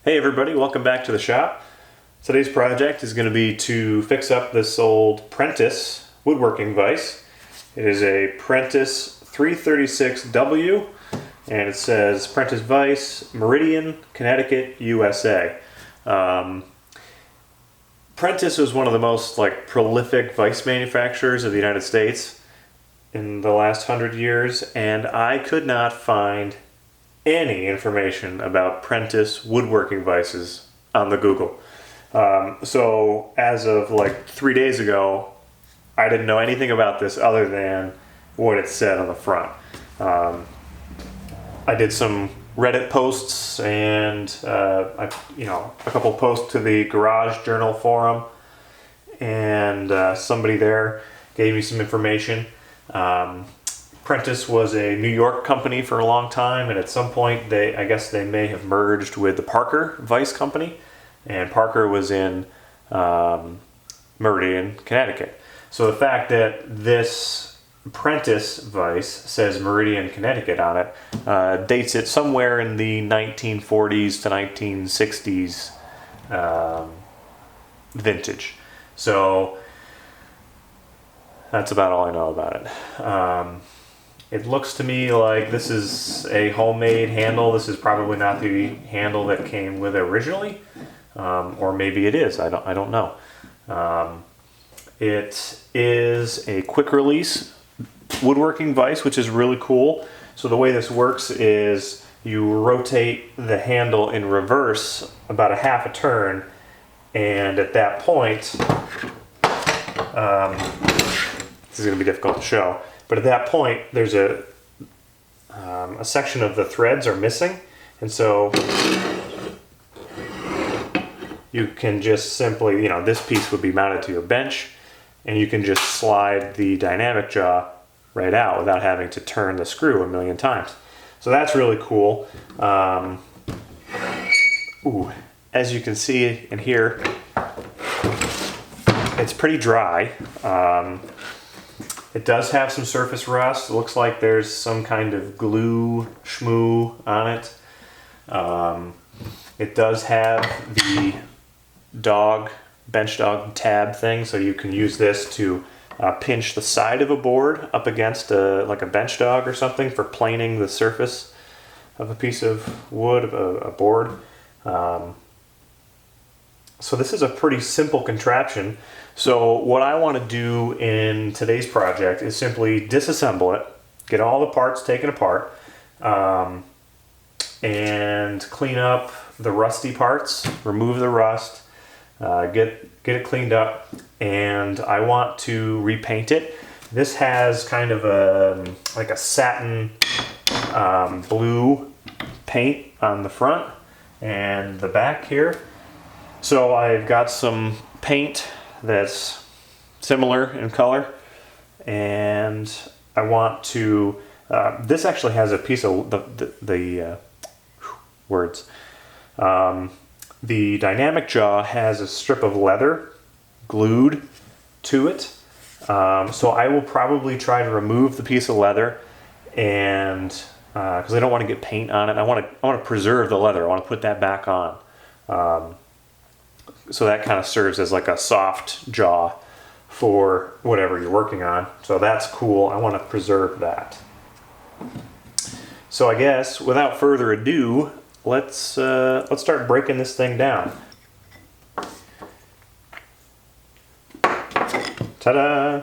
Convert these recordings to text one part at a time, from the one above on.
Hey everybody, welcome back to the shop. Today's project is going to be to fix up this old Prentiss woodworking vise. It is a Prentiss 336W and it says Prentiss Vise, Meridian, Connecticut, USA. Prentiss was one of the most prolific vise manufacturers of the United States in the last 100 years, and I could not find any information about Prentiss woodworking vises on the Google. So as of 3 days ago, I didn't know anything about this other than what it said on the front. I did some Reddit posts and a couple posts to the Garage Journal forum, and somebody there gave me some information. Prentiss was a New York company for a long time, and at some point I guess they may have merged with the Parker Vise Company, and Parker was in Meridian, Connecticut. So the fact that this Prentiss vise says Meridian, Connecticut on it dates it somewhere in the 1940s to 1960s vintage. So that's about all I know about it. It looks to me like this is a homemade handle. This is probably not the handle that came with it originally, or maybe it is. I don't know. It is a quick release woodworking vise, which is really cool. So the way this works is you rotate the handle in reverse about a half a turn, and at that point, this is going to be difficult to show, but at that point there's a section of the threads are missing, and so you can just simply, this piece would be mounted to your bench, and you can just slide the dynamic jaw right out without having to turn the screw a million times. So that's really cool. As you can see in here, it's pretty dry. It does have some surface rust. It looks like there's some kind of glue schmoo on it. It does have the bench dog tab thing, so you can use this to pinch the side of a board up against a bench dog or something for planing the surface of a piece of wood, a board. So this is a pretty simple contraption. So what I want to do in today's project is simply disassemble it, get all the parts taken apart, and clean up the rusty parts, remove the rust, get it cleaned up, and I want to repaint it. This has kind of a satin blue paint on the front and the back here. So I've got some paint that's similar in color, and I want to, this actually has a piece of the dynamic jaw has a strip of leather glued to it. So I will probably try to remove the piece of leather, and because I don't want to get paint on it. I want to preserve the leather. I want to put that back on. So that kind of serves as like a soft jaw for whatever you're working on. So that's cool. I want to preserve that. So I guess without further ado, let's start breaking this thing down. Ta-da!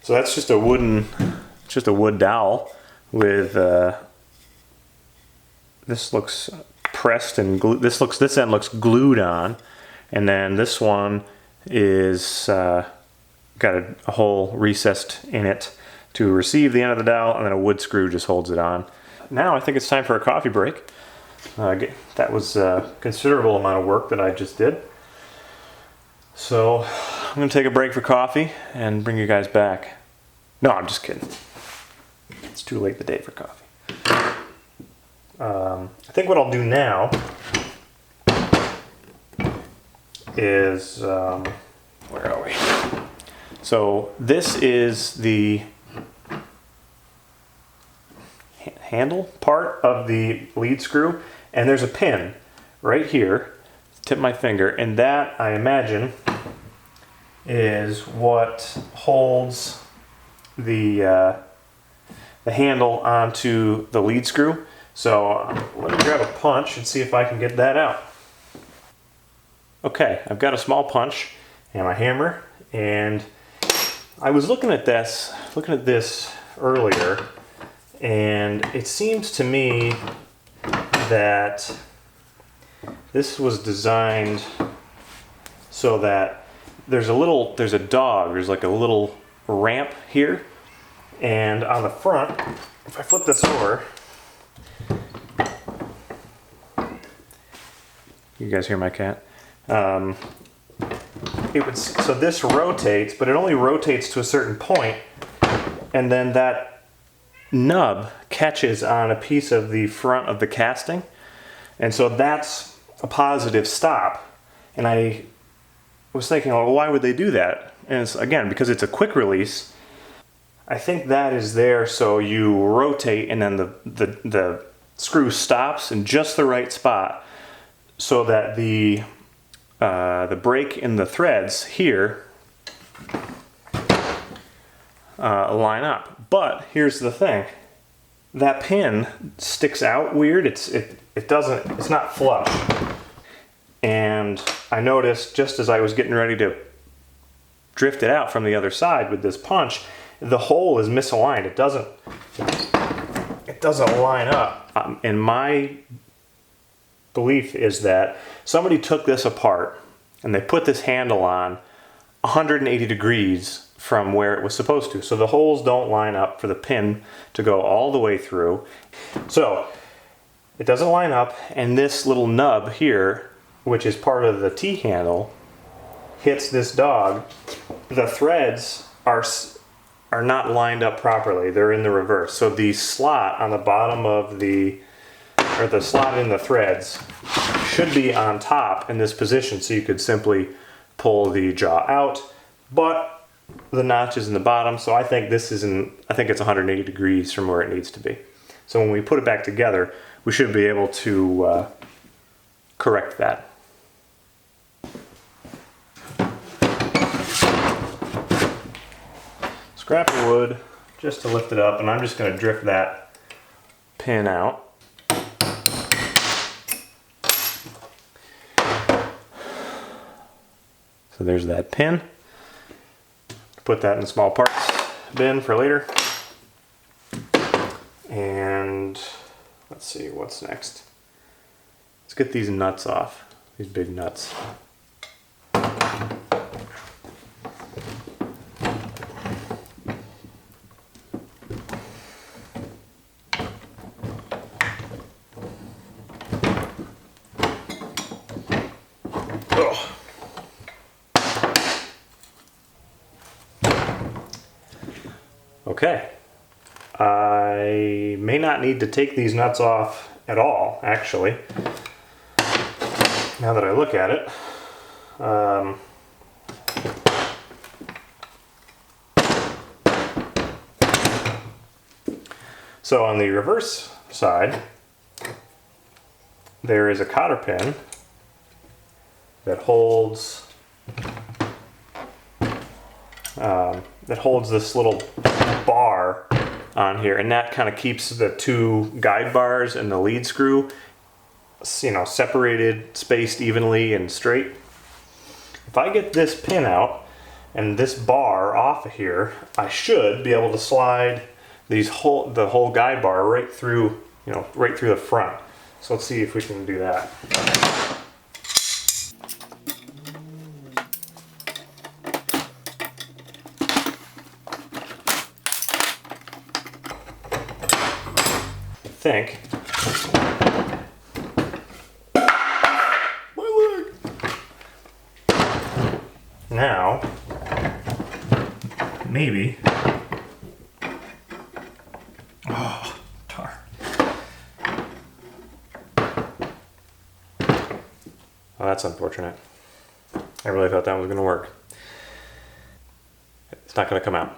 So that's just a wood dowel with this looks pressed and glued. This end looks glued on. And then this one is got a hole recessed in it to receive the end of the dowel, and then a wood screw just holds it on. Now I think it's time for a coffee break. That was a considerable amount of work that I just did. So I'm going to take a break for coffee and bring you guys back. No, I'm just kidding. It's too late in the day for coffee. I think what I'll do now is, where are we? So this is the handle part of the lead screw, and there's a pin right here, tip my finger, and that, I imagine, is what holds the handle onto the lead screw. So let me grab a punch and see if I can get that out. Okay, I've got a small punch and my hammer, and I was looking at this earlier, and it seems to me that this was designed so that there's like a little ramp here, and on the front, if I flip this over, you guys hear my cat? So this rotates, but it only rotates to a certain point, and then that nub catches on a piece of the front of the casting, and so that's a positive stop. And I was thinking, well, why would they do that? And it's, again, because it's a quick release. I think that is there so you rotate and then the screw stops in just the right spot so that the break in the threads here line up. But here's the thing, that pin sticks out weird. It's not flush. And I noticed just as I was getting ready to drift it out from the other side with this punch, the hole is misaligned. It doesn't line up. And my belief is that somebody took this apart and they put this handle on 180 degrees from where it was supposed to. So the holes don't line up for the pin to go all the way through. So it doesn't line up, and this little nub here, which is part of the T-handle, hits this dog. The threads are not lined up properly. They're in the reverse. So the slot on the bottom of the slot in the threads should be on top in this position, so you could simply pull the jaw out, but the notch is in the bottom, so I think it's 180 degrees from where it needs to be. So when we put it back together, we should be able to correct that. Scrap of wood just to lift it up, and I'm just going to drift that pin out. So there's that pin. Put that in the small parts bin for later. And let's see, what's next? Let's get these nuts off, these big nuts. Okay, I may not need to take these nuts off at all, actually, now that I look at it. So on the reverse side, there is a cotter pin that holds this little bar on here, and that kind of keeps the two guide bars and the lead screw, separated, spaced evenly and straight. If I get this pin out and this bar off of here, I should be able to slide the whole guide bar right through, right through the front. So let's see if we can do that. Think. My leg. Now, maybe. Oh, tar. Oh, that's unfortunate. I really thought that was going to work. It's not going to come out.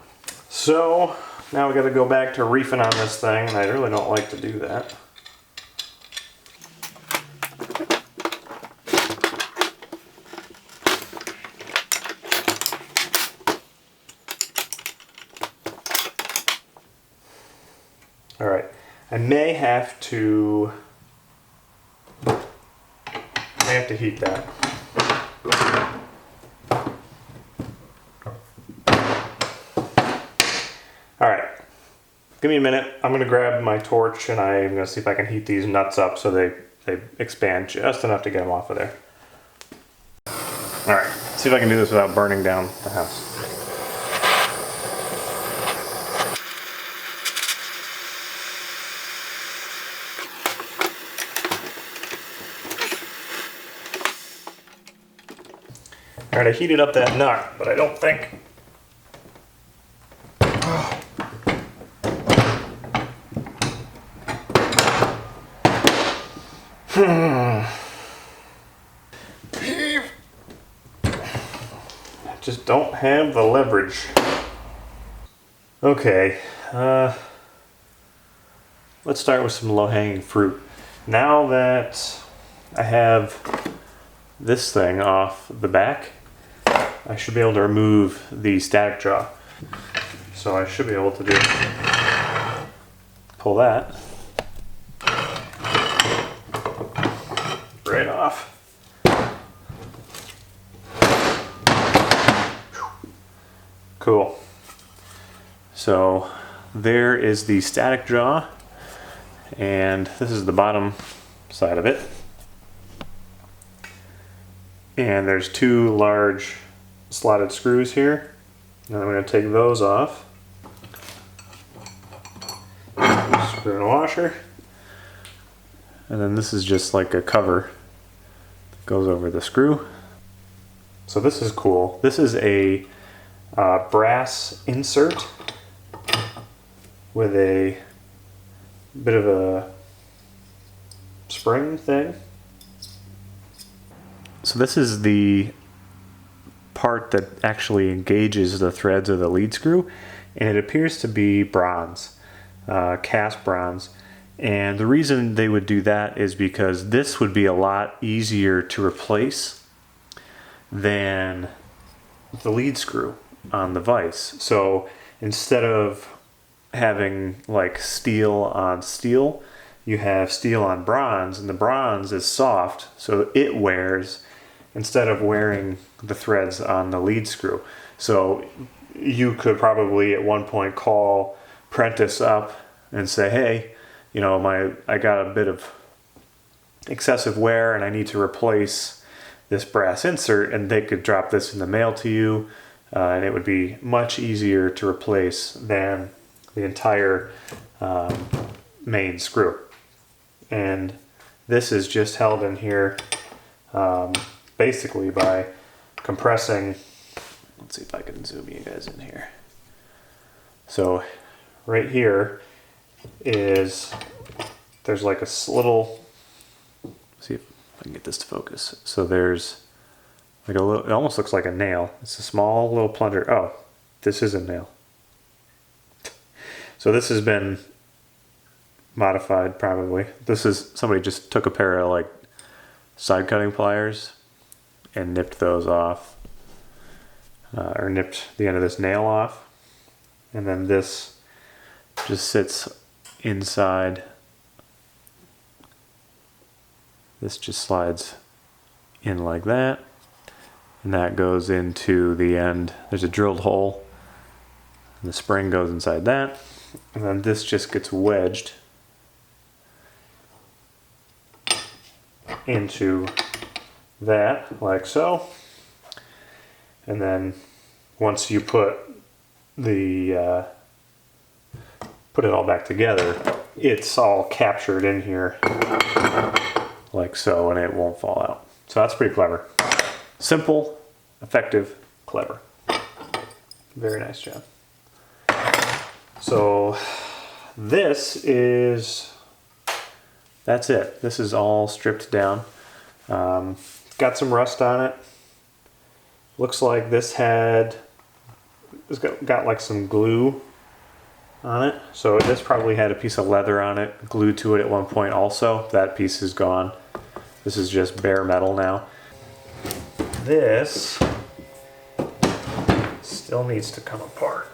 So now we got to go back to reefing on this thing, and I really don't like to do that. All right, I may have to heat that. All right, give me a minute. I'm gonna grab my torch and I'm gonna see if I can heat these nuts up so they expand just enough to get them off of there. All right, see if I can do this without burning down the house. All right, I heated up that nut, but I don't think. Just don't have the leverage. Okay, let's start with some low-hanging fruit. Now that I have this thing off the back, I should be able to remove the static jaw. So I should be able to pull that right off. Cool. So there is the static jaw, and this is the bottom side of it. And there's two large slotted screws here. Now I'm going to take those off. Screw in a washer. And then this is just like a cover that goes over the screw. So this is cool. This is a brass insert with a bit of a spring thing. So this is the part that actually engages the threads of the lead screw, and it appears to be bronze, cast bronze. And the reason they would do that is because this would be a lot easier to replace than the lead screw on the vise. So instead of having like steel on steel, you have steel on bronze, and the bronze is soft, so it wears instead of wearing the threads on the lead screw. So you could probably at one point call Prentiss up and say, hey, you know, I got a bit of excessive wear and I need to replace this brass insert, and they could drop this in the mail to you, and it would be much easier to replace than the entire main screw. And this is just held in here basically by compressing. Let's see if I can zoom you guys in here. So right here is, there's like a little, see if I can get this to focus. So there's like a little, it almost looks like a nail. It's a small little plunger. Oh, this is a nail. So this has been modified probably. This is, somebody just took a pair of like side cutting pliers and nipped those off, or nipped the end of this nail off, and then this just sits inside. This just slides in like that, and that goes into the end. There's a drilled hole, and the spring goes inside that, and then this just gets wedged into that, like so. And then once you put the put it all back together, it's all captured in here like so, and it won't fall out. So that's pretty clever. Simple, effective, clever. Very nice job. So this is, that's it. This is all stripped down. Got some rust on it. Looks like this it's got like some glue on it. So this probably had a piece of leather on it, glued to it at one point also. That piece is gone. This is just bare metal now. This still needs to come apart.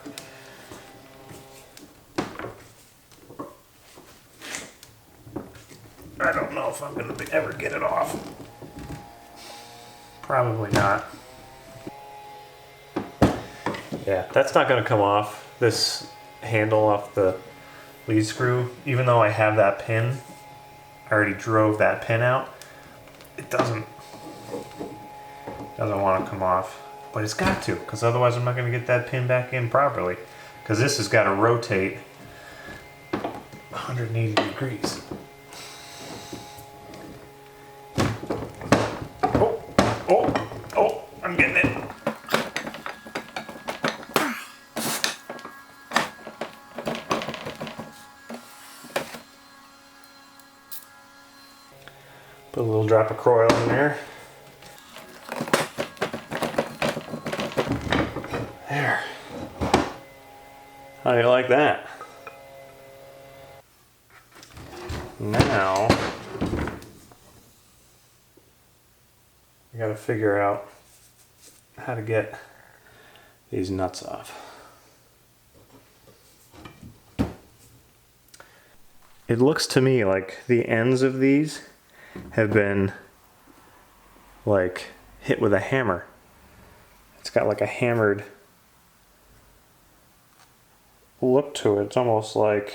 I don't know if I'm gonna ever get it off. Probably not. Yeah, that's not gonna come off. This handle off the lead screw, even though I have that pin, I already drove that pin out. It doesn't want to come off, but it's got to, because otherwise I'm not going to get that pin back in properly, because this has got to rotate 180 degrees. Oh, I'm getting it. Put a little drop of Croil in there. There. How do you like that? Now, I gotta figure out how to get these nuts off. It looks to me like the ends of these have been like hit with a hammer. It's got like a hammered look to it. It's almost like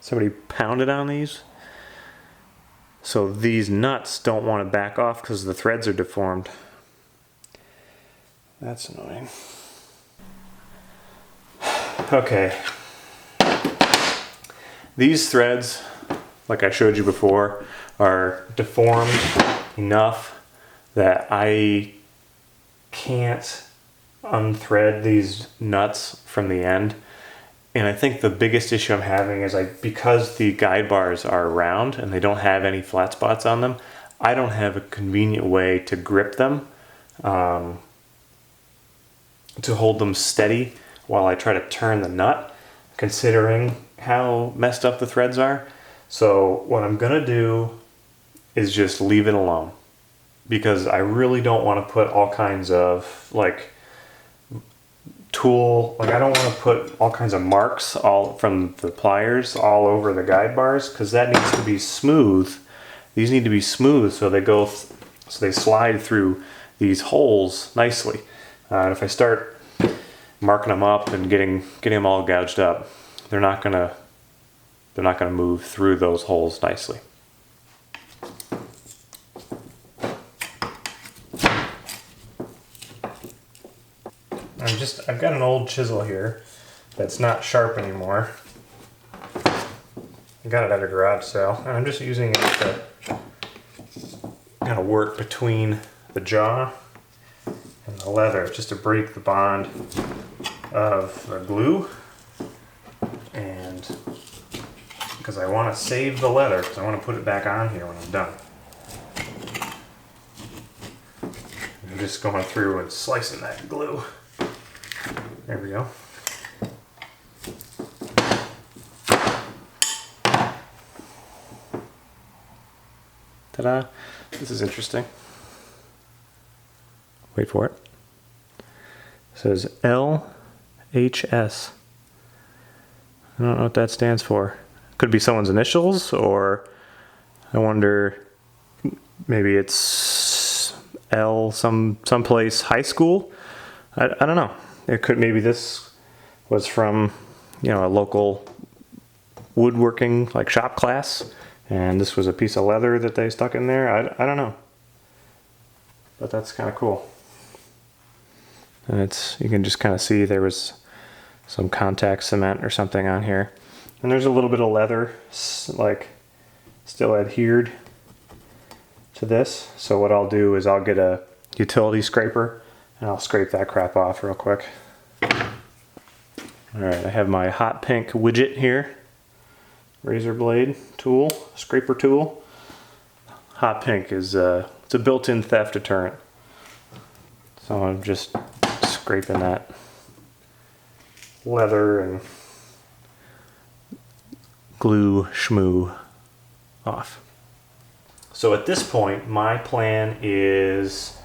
somebody pounded on these. So these nuts don't want to back off because the threads are deformed. That's annoying. Okay. These threads, like I showed you before, are deformed enough that I can't unthread these nuts from the end. And I think the biggest issue I'm having is because the guide bars are round and they don't have any flat spots on them, I don't have a convenient way to grip them, to hold them steady while I try to turn the nut, considering how messed up the threads are. So what I'm gonna do is just leave it alone, because I really don't want to put all kinds of I don't want to put all kinds of marks all from the pliers all over the guide bars, because that needs to be smooth. These need to be smooth so they slide through these holes nicely. And if I start marking them up and getting them all gouged up, they're not gonna move through those holes nicely. I've got an old chisel here that's not sharp anymore. I got it at a garage sale, and I'm just using it to kind of work between the jaw and the leather, just to break the bond of the glue, and because I want to save the leather, because I want to put it back on here when I'm done. I'm just going through and slicing that glue. There we go. Ta-da! This is interesting. Wait for it. It says LHS. I don't know what that stands for. Could be someone's initials, or I wonder, maybe it's L someplace high school. I don't know. It could, maybe this was from, a local woodworking shop class, and this was a piece of leather that they stuck in there. I don't know, but that's kind of cool. And you can just kind of see there was some contact cement or something on here, and there's a little bit of leather still adhered to this. So what I'll do is I'll get a utility scraper and I'll scrape that crap off real quick. Alright, I have my hot pink widget here. Razor blade tool, scraper tool. Hot pink is it's a built-in theft deterrent. So I'm just scraping that leather and glue schmoo off. So at this point, my plan is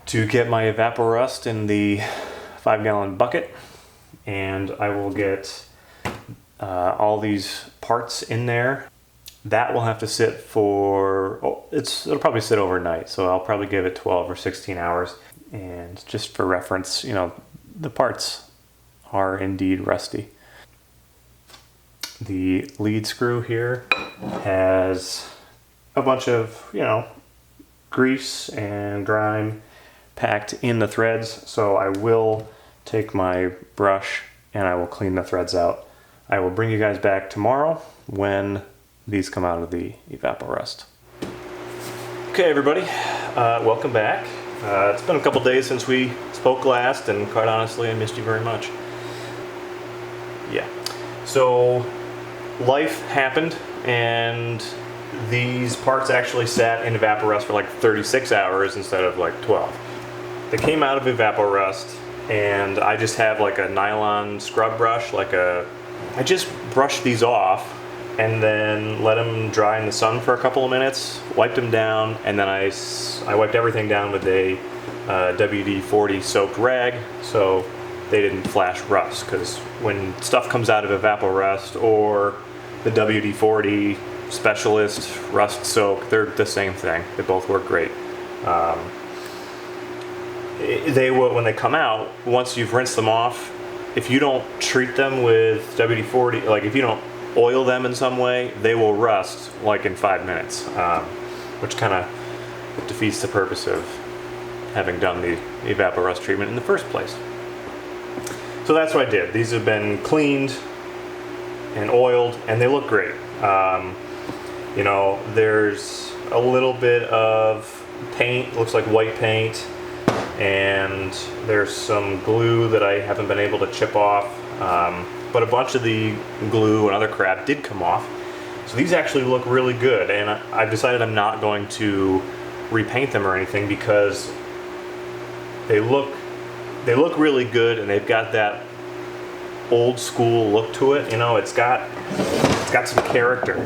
to get my evaporust in the 5-gallon bucket, and I will get all these parts in there That will have to sit for, it'll probably sit overnight, so I'll probably give it 12 or 16 hours. And just for reference, you know, the parts are indeed rusty. The lead screw here has a bunch of, you know, grease and grime packed in the threads, so I will take my brush and I will clean the threads out. I will bring you guys back tomorrow when these come out of the evaporust. Okay, everybody, welcome back. It's been a couple days since we spoke last, and quite honestly, I missed you very much. Yeah, so life happened, and these parts actually sat in evaporust for like 36 hours instead of like 12. They came out of evaporust, and I just have like a nylon scrub brush, I just brushed these off and then let them dry in the sun for a couple of minutes, wiped them down, and then I wiped everything down with a WD-40 soaked rag so they didn't flash rust, because when stuff comes out of evaporust or the WD-40 Specialist rust soak, they're the same thing. They both work great. They will, when they come out, once you've rinsed them off, if you don't treat them with WD-40, like if you don't oil them in some way, they will rust like in 5 minutes, which kind of defeats the purpose of having done the evaporust treatment in the first place. So that's what I did. These have been cleaned and oiled, and they look great. You know, there's a little bit of paint, looks like white paint, and there's some glue that I haven't been able to chip off, but a bunch of the glue and other crap did come off. So these actually look really good, and I've decided I'm not going to repaint them or anything because they look really good, and they've got that old school look to it. You know, it's got some character.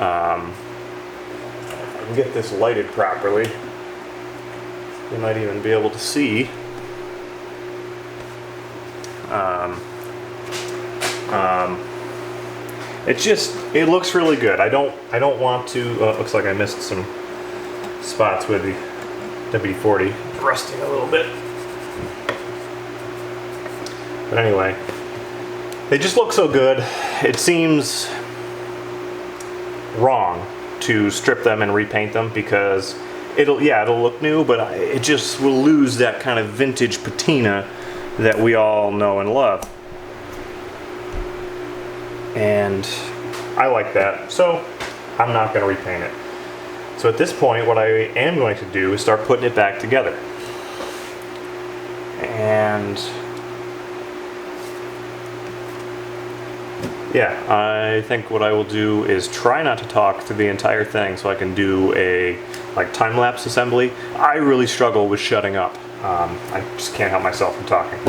If I can get this lighted properly, you might even be able to see. It looks really good. I don't want to. It looks like I missed some spots with the WD-40 rusting a little bit. But anyway, they just look so good. It seems wrong to strip them and repaint them because it'll look new, but it just will lose that kind of vintage patina that we all know and love. And I like that, so I'm not going to repaint it. So at this point, what I am going to do is start putting it back together. And yeah, I think what I will do is try not to talk through the entire thing so I can do a time-lapse assembly. I really struggle with shutting up. I just can't help myself from talking.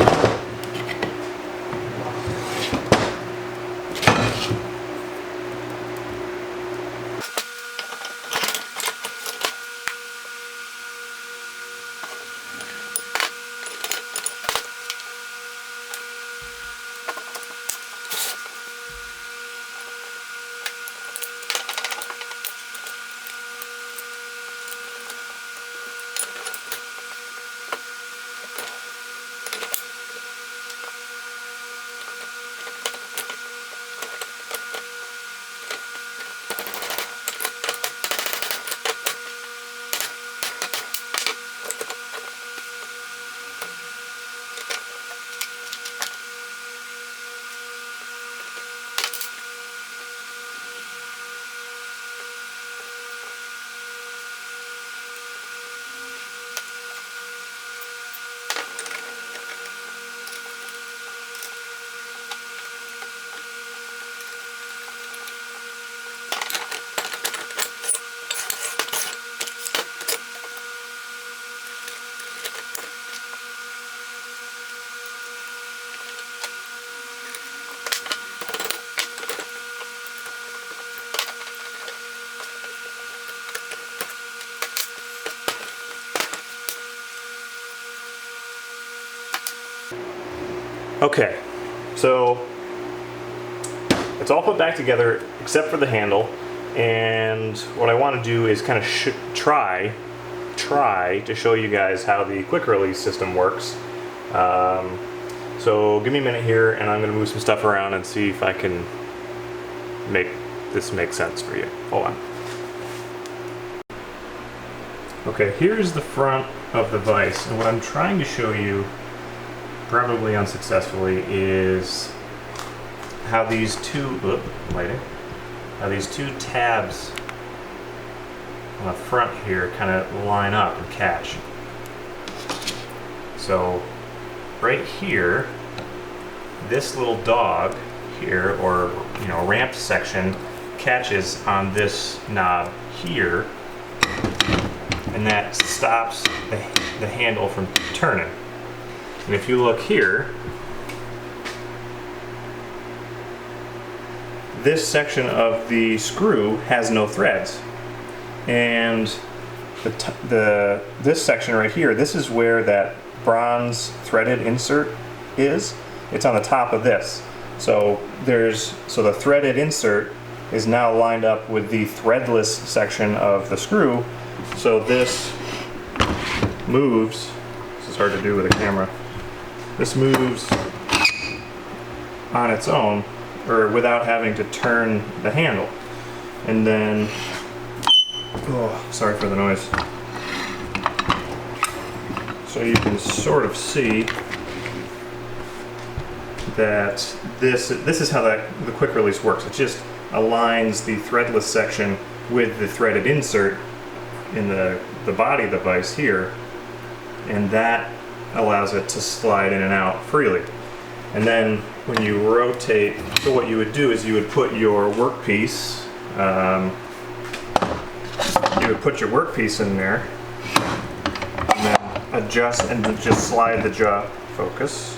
Okay, so it's all put back together except for the handle. And what I want to do is kind of try to show you guys how the quick release system works. So give me a minute here, and I'm going to move some stuff around and see if I can make this make sense for you. Hold on. Okay, here's the front of the vise, and what I'm trying to show you, probably unsuccessfully, is how these two tabs on the front here kind of line up and catch. So right here, this little dog here, or ramped section, catches on this knob here, and that stops the handle from turning. And if you look here, this section of the screw has no threads, and this section right here, this is where that bronze threaded insert is. It's on the top of this. So the threaded insert is now lined up with the threadless section of the screw. So this moves. This is hard to do with a camera. This moves on its own, or without having to turn the handle. And then, oh, sorry for the noise. So you can sort of see that this is how the quick release works. It just aligns the threadless section with the threaded insert in the body of the vise here, and that allows it to slide in and out freely. And then when you rotate, so what you would do is you would put your workpiece, in there, and then adjust and just slide the jaw focus,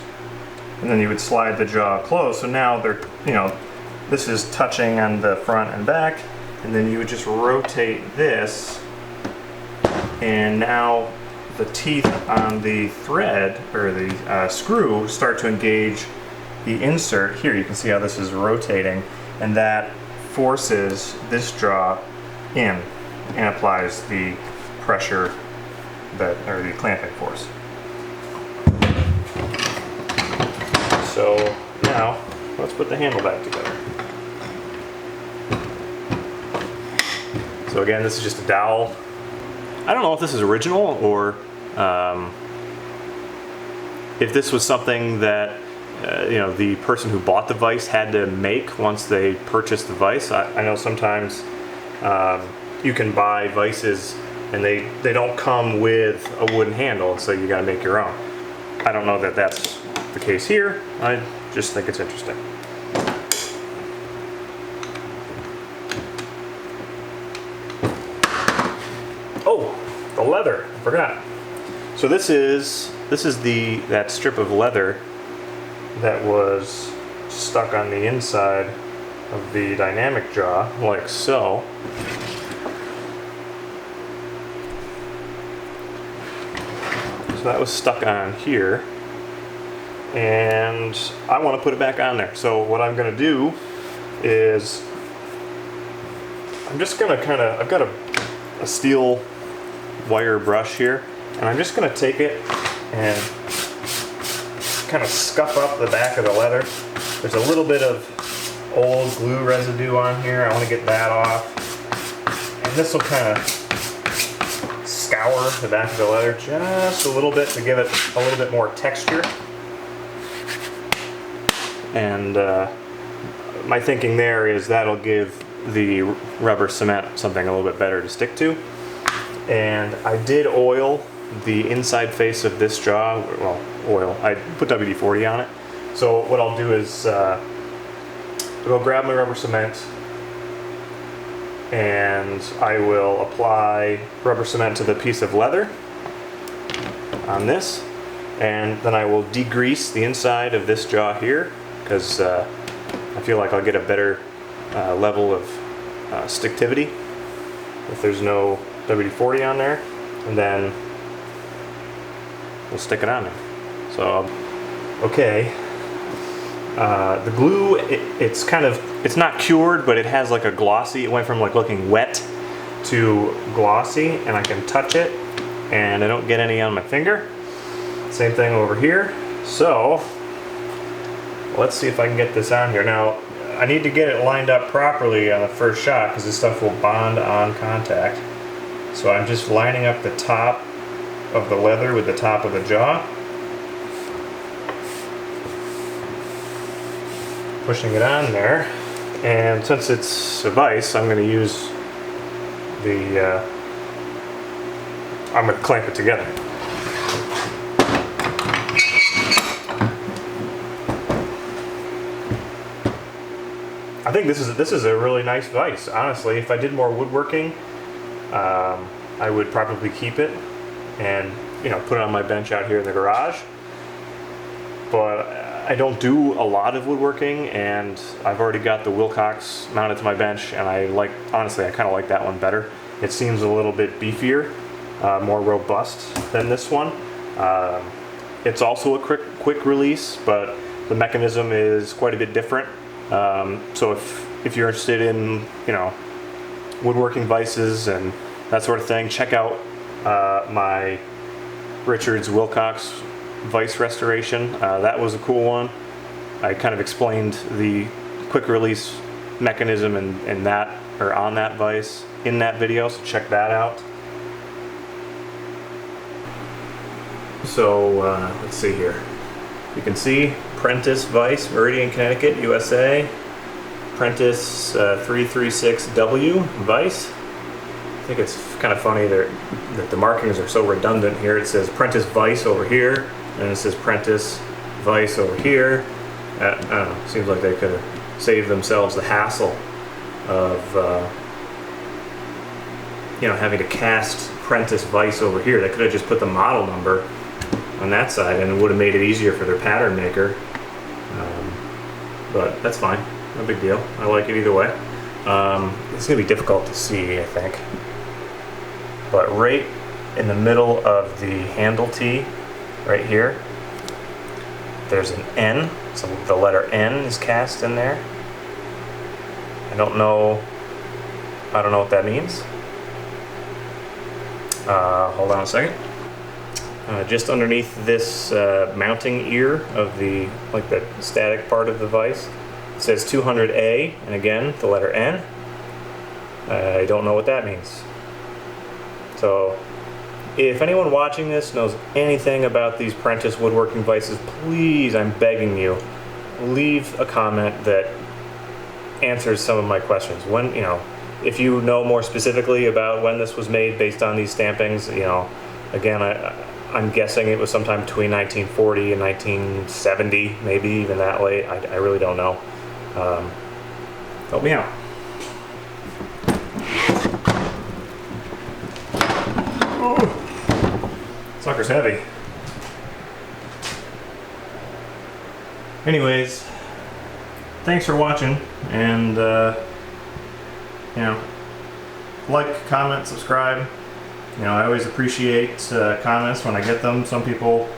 and then you would slide the jaw closed. So now they're, this is touching on the front and back, and then you would just rotate this, and now the teeth on the thread, or the screw, start to engage the insert here. You can see how this is rotating, and that forces this jaw in and applies the pressure or the clamping force. So now let's put the handle back together. So again, this is just a dowel. I don't know if this is original, or if this was something that the person who bought the vise had to make once they purchased the vise. I know sometimes you can buy vices and they don't come with a wooden handle, so you got to make your own. I don't know that that's the case here. I just think it's interesting. Oh, the leather, forgot. So this is that strip of leather that was stuck on the inside of the dynamic jaw, like so. So that was stuck on here, and I want to put it back on there. So what I'm going to do is I'm just going to I've got a steel wire brush here, and I'm just going to take it and kind of scuff up the back of the leather. There's a little bit of old glue residue on here. I want to get that off, and this will kind of scour the back of the leather just a little bit to give it a little bit more texture. And my thinking there is that'll give the rubber cement something a little bit better to stick to. And I did oil the inside face of this jaw. Well, oil. I put WD-40 on it. So what I'll do is I'll go grab my rubber cement, and I will apply rubber cement to the piece of leather on this, and then I will degrease the inside of this jaw here, because I feel like I'll get a better level of sticktivity if there's no WD-40 on there, and then we'll stick it on there. So, okay, The glue, it's not cured, but it has like a glossy, it went from like looking wet to glossy, and I can touch it and I don't get any on my finger. Same thing over here. So let's see if I can get this on here. Now I need to get it lined up properly on the first shot because this stuff will bond on contact. So I'm just lining up the top of the leather with the top of the jaw, pushing it on there, and since it's a vise, I'm going to use the I'm going to clamp it together. I think this is a really nice vise. Honestly, if I did more woodworking, I would probably keep it and put it on my bench out here in the garage. But I don't do a lot of woodworking, and I've already got the Wilcox mounted to my bench, and honestly, I kind of like that one better. It seems a little bit beefier, more robust than this one. It's also a quick release, but the mechanism is quite a bit different. So if you're interested in woodworking vices and that sort of thing, check out my Richard's Wilcox vise restoration. That was a cool one. I kind of explained the quick release mechanism and that, or on that vise, in that video, so check that out. So let's see here. You can see Prentiss Vise, Meridian, Connecticut, USA. Prentiss 336W Vise. I think it's kind of funny that the markings are so redundant here. It says Prentiss Vise over here, and it says Prentiss Vise over here. I don't know, seems like they could have saved themselves the hassle of having to cast Prentiss Vise over here. They could have just put the model number on that side, and it would have made it easier for their pattern maker. But that's fine, no big deal. I like it either way. It's going to be difficult to see, I think. But right in the middle of the handle T, right here, there's an N. So the letter N is cast in there. I don't know what that means. Hold on a second. Just underneath this mounting ear of the static part of the vise, it says 200A, and again the letter N. I don't know what that means. So if anyone watching this knows anything about these Prentiss woodworking vices, please, I'm begging you, leave a comment that answers some of my questions. When, if you know more specifically about when this was made based on these stampings, again, I'm guessing it was sometime between 1940 and 1970, maybe even that late. I really don't know. Help me out. Oh, sucker's heavy. Anyways, thanks for watching, and like, comment, subscribe. I always appreciate comments when I get them. Some people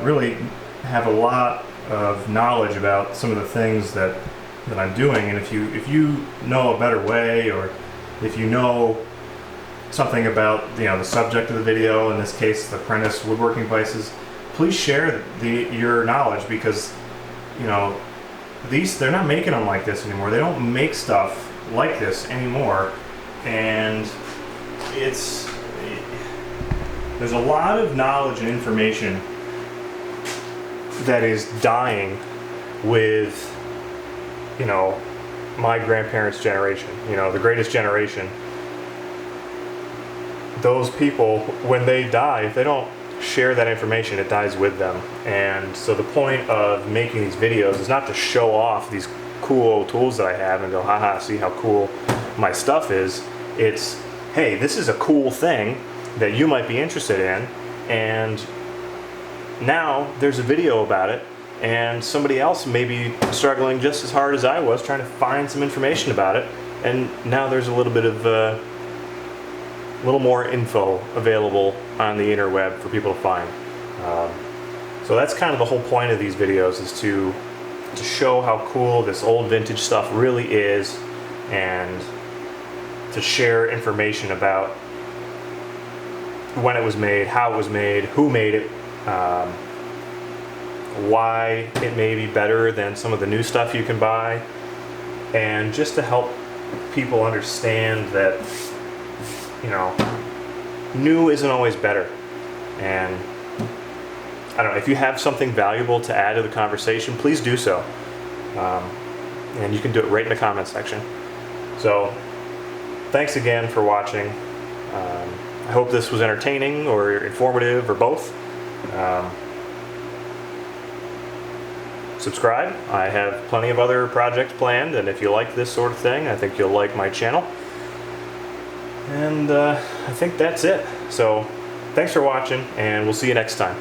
really have a lot of knowledge about some of the things that I'm doing, and if you know a better way, or if you know something about the subject of the video, in this case the Prentiss woodworking vices, please share your knowledge, because they're not making them like this anymore. They don't make stuff like this anymore, and there's a lot of knowledge and information that is dying with my grandparents' generation, the greatest generation. Those people, when they die, if they don't share that information, it dies with them. And so the point of making these videos is not to show off these cool tools that I have and go, haha, see how cool my stuff is. It's, hey, this is a cool thing that you might be interested in, and now there's a video about it, and somebody else may be struggling just as hard as I was trying to find some information about it, and now there's a little bit of little more info available on the interweb for people to find. So that's kind of the whole point of these videos, is to to show how cool this old vintage stuff really is, and to share information about when it was made, how it was made, who made it, why it may be better than some of the new stuff you can buy, and just to help people understand that, you know, new isn't always better. And I don't know, if you have something valuable to add to the conversation, please do so. And you can do it right in the comment section. So thanks again for watching. I hope this was entertaining or informative or both. Subscribe. I have plenty of other projects planned, and if you like this sort of thing, I think you'll like my channel. And I think that's it. So thanks for watching, and we'll see you next time.